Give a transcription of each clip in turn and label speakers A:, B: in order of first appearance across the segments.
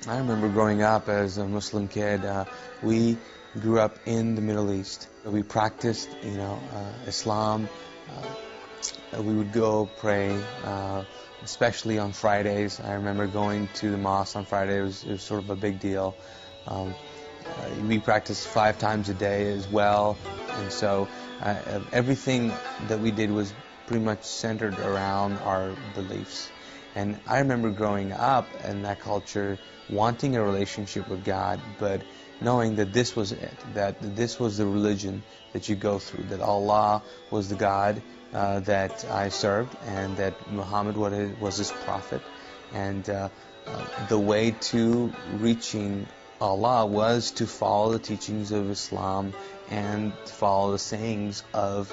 A: I remember growing up as a Muslim kid. We grew up in the Middle East. We practiced, Islam. We would go pray, especially on Fridays. I remember going to the mosque on Friday. It was sort of a big deal. We practiced 5 times a day as well, and so everything that we did was pretty much centered around our beliefs. And I remember growing up in that culture, wanting a relationship with God, but knowing that this was it, that this was the religion that you go through, that Allah was the God that I served, and that Muhammad was his prophet, and the way to reaching Allah was to follow the teachings of Islam and follow the sayings of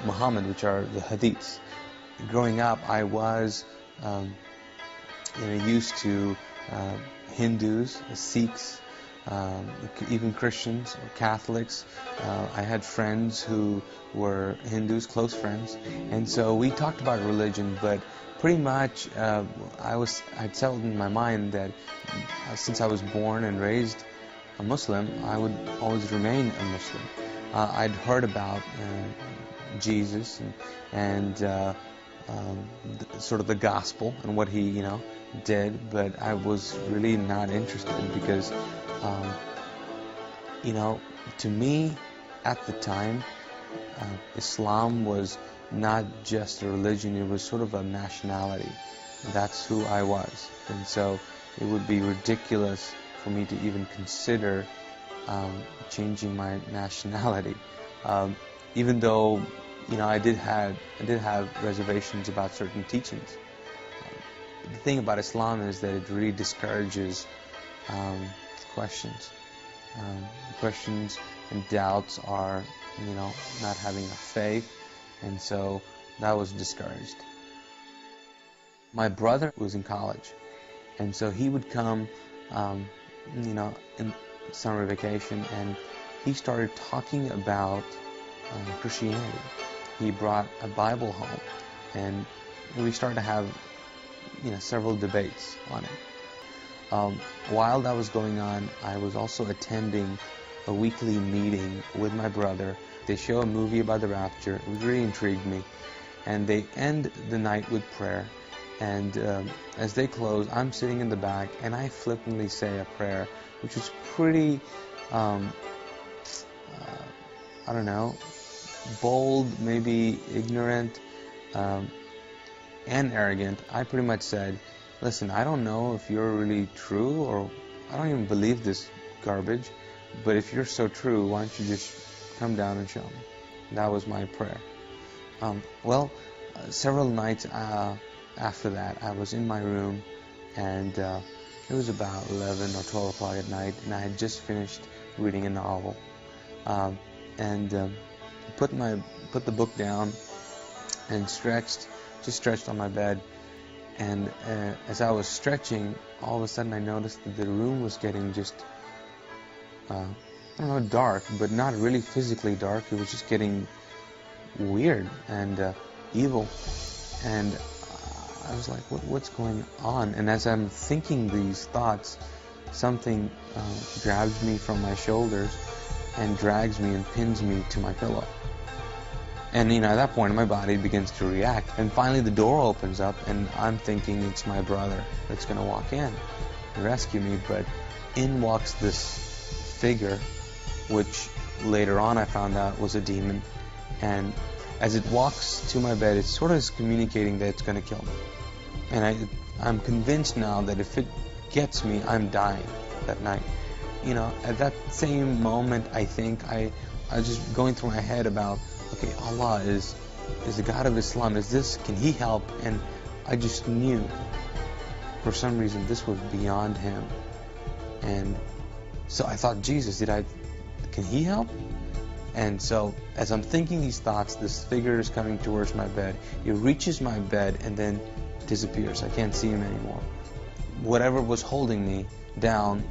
A: Muhammad, which are the hadiths. Growing up, I was used to Hindus, Sikhs, even Christians, or Catholics. I had friends who were Hindus, close friends, and so we talked about religion, but pretty much I'd settled in my mind that since I was born and raised a Muslim, I would always remain a Muslim. I'd heard about Jesus and sort of the gospel and what he did, but I was really not interested because to me at the time Islam was not just a religion, it was sort of a nationality. That's who I was, and so it would be ridiculous for me to even consider changing my nationality, even though I did have reservations about certain teachings. The thing about Islam is that it really discourages questions. Questions and doubts are, not having a faith, and so that was discouraged. My brother was in college, and so he would come, in summer vacation, and he started talking about Christianity. He brought a Bible home, and we started to have, several debates on it. While that was going on, I was also attending a weekly meeting with my brother. They show a movie about the rapture. It really intrigued me, and they end the night with prayer. And as they close, I'm sitting in the back, and I flippantly say a prayer, which was pretty, bold, maybe ignorant, and arrogant. I pretty much said, listen, I don't know if you're really true, or I don't even believe this garbage, but if you're so true, why don't you just come down and show me? That was my prayer. Several nights after that, I was in my room, and it was about 11 or 12 o'clock at night, and I had just finished reading a novel, and put the book down and stretched on my bed. And as I was stretching, all of a sudden I noticed that the room was getting just dark, but not really physically dark. It was just getting weird and evil, and I was like, what's going on? And as I'm thinking these thoughts, something grabs me from my shoulders and drags me and pins me to my pillow. And at that point my body begins to react, and finally the door opens up, and I'm thinking it's my brother that's going to walk in and rescue me, but in walks this figure, which later on I found out was a demon, and as it walks to my bed, it sort of is communicating that it's going to kill me. And I'm convinced now that if it gets me, I'm dying that night. At that same moment, I think I was just going through my head about, okay, Allah is the God of Islam. Can He help? And I just knew, for some reason, this was beyond Him. And so I thought, Jesus, can He help? And so as I'm thinking these thoughts, this figure is coming towards my bed. It reaches my bed and then disappears. I can't see him anymore. Whatever was holding me down,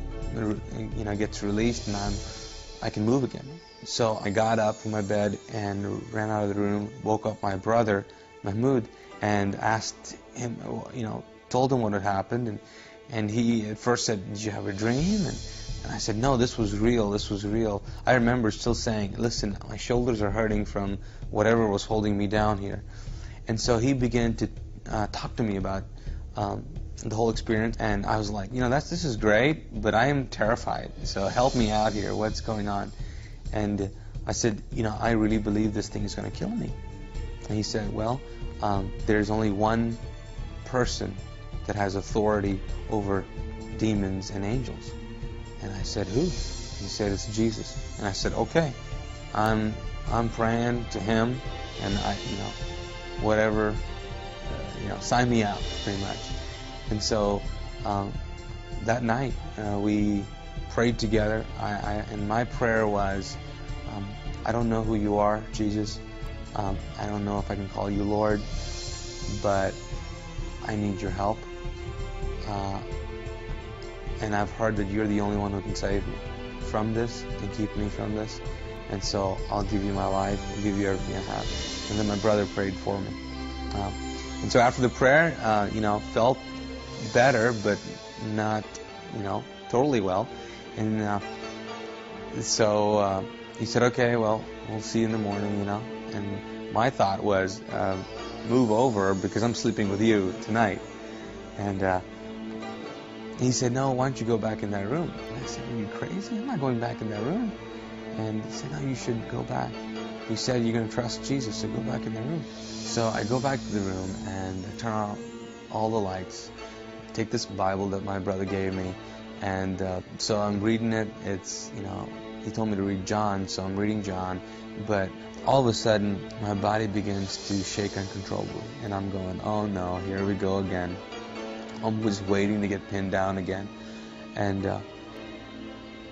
A: gets released, and I can move again. So I got up from my bed and ran out of the room, woke up my brother, Mahmoud, and asked him, told him what had happened, and And he at first said, "Did you have a dream?" And I said, "No, this was real. This was real." I remember still saying, "Listen, my shoulders are hurting from whatever was holding me down here." And so he began to talk to me about the whole experience, and I was like, this is great, but I am terrified. So help me out here. What's going on? And I said, I really believe this thing is going to kill me. And he said, well, there's only one person that has authority over demons and angels. And I said, who? He said, it's Jesus. And I said, okay, I'm praying to him, and whatever, sign me out, pretty much. And so that night we prayed together, and my prayer was, I don't know who you are, Jesus. I don't know if I can call you Lord, but I need your help. And I've heard that you're the only one who can save me from this, can keep me from this. And so I'll give you my life, I'll give you everything I have. And then my brother prayed for me. And so after the prayer, felt better, but not, totally well. And so he said, okay, well, we'll see you in the morning, And my thought was, move over because I'm sleeping with you tonight. And he said, no, why don't you go back in that room? And I said, are you crazy? I'm not going back in that room. And he said, no, you should go back. You said you're going to trust Jesus, so go back in the room. So I go back to the room and I turn on all the lights, take this Bible that my brother gave me, and so I'm reading it. It's, he told me to read John, so I'm reading John, but all of a sudden my body begins to shake uncontrollably, and I'm going, oh no, here we go again. I'm just waiting to get pinned down again. And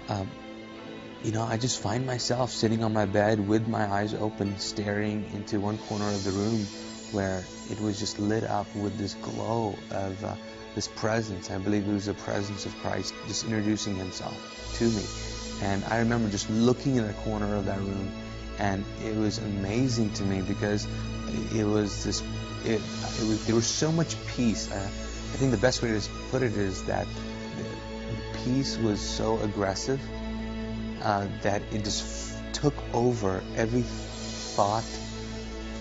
A: I just find myself sitting on my bed with my eyes open, staring into one corner of the room where it was just lit up with this glow of this presence. I believe it was the presence of Christ just introducing himself to me. And I remember just looking in the corner of that room, and it was amazing to me because there was so much peace. I think the best way to put it is that the peace was so aggressive that it just took over every thought,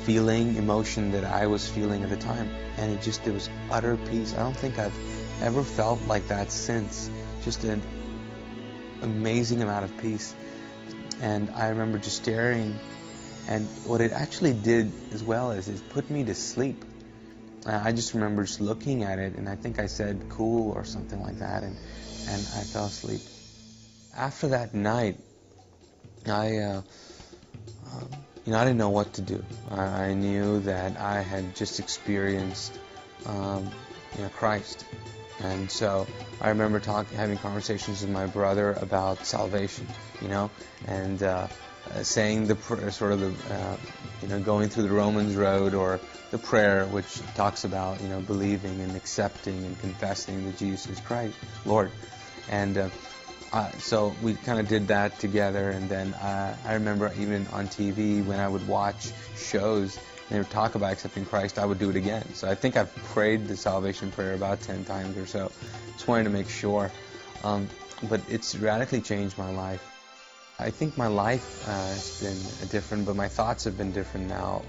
A: feeling, emotion that I was feeling at the time. And there was utter peace. I don't think I've ever felt like that since. Just an amazing amount of peace. And I remember just staring, and what it actually did as well is it put me to sleep. I just remember just looking at it, and I think I said cool or something like that, and I fell asleep. After that night, I didn't know what to do. I knew that I had just experienced, Christ, and so I remember having conversations with my brother about salvation, and saying the sort of the, going through the Romans road, or the prayer which talks about, believing and accepting and confessing that Jesus is Christ, Lord, and so we kind of did that together. And then I remember even on TV when I would watch shows and they would talk about accepting Christ, I would do it again. So I think I've prayed the salvation prayer about 10 times or so. Just wanted to make sure. But it's radically changed my life. I think my life has been different, but my thoughts have been different now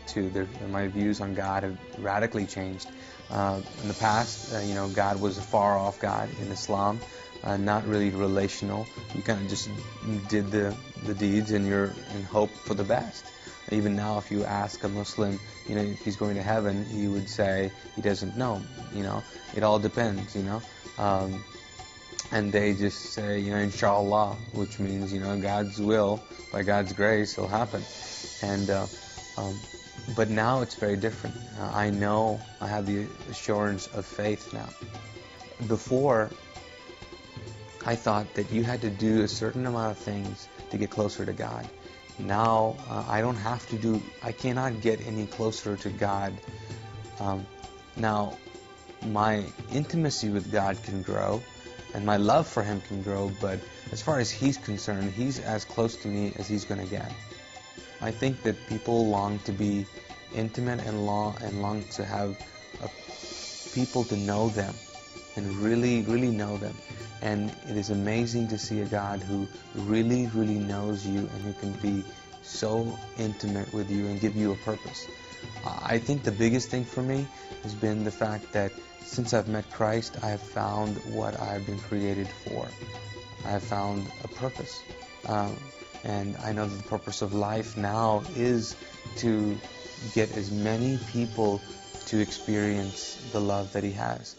A: too. My views on God have radically changed. In the past, God was a far-off God in Islam. Not really relational. You kind of just did the deeds, and you're in hope for the best. Even now, if you ask a Muslim, if he's going to heaven, he would say he doesn't know. It all depends. And they just say, inshallah, which means, God's will, by God's grace, will happen. And but now it's very different. I know I have the assurance of faith now. Before, I thought that you had to do a certain amount of things to get closer to God. Now, I cannot get any closer to God. Now, my intimacy with God can grow, and my love for Him can grow, but as far as He's concerned, He's as close to me as He's going to get. I think that people long to be intimate and long to have people to know them. and really, really know them. And it is amazing to see a God who really, really knows you and who can be so intimate with you and give you a purpose. I think the biggest thing for me has been the fact that since I've met Christ, I have found what I've been created for. I have found a purpose. And I know that the purpose of life now is to get as many people to experience the love that He has.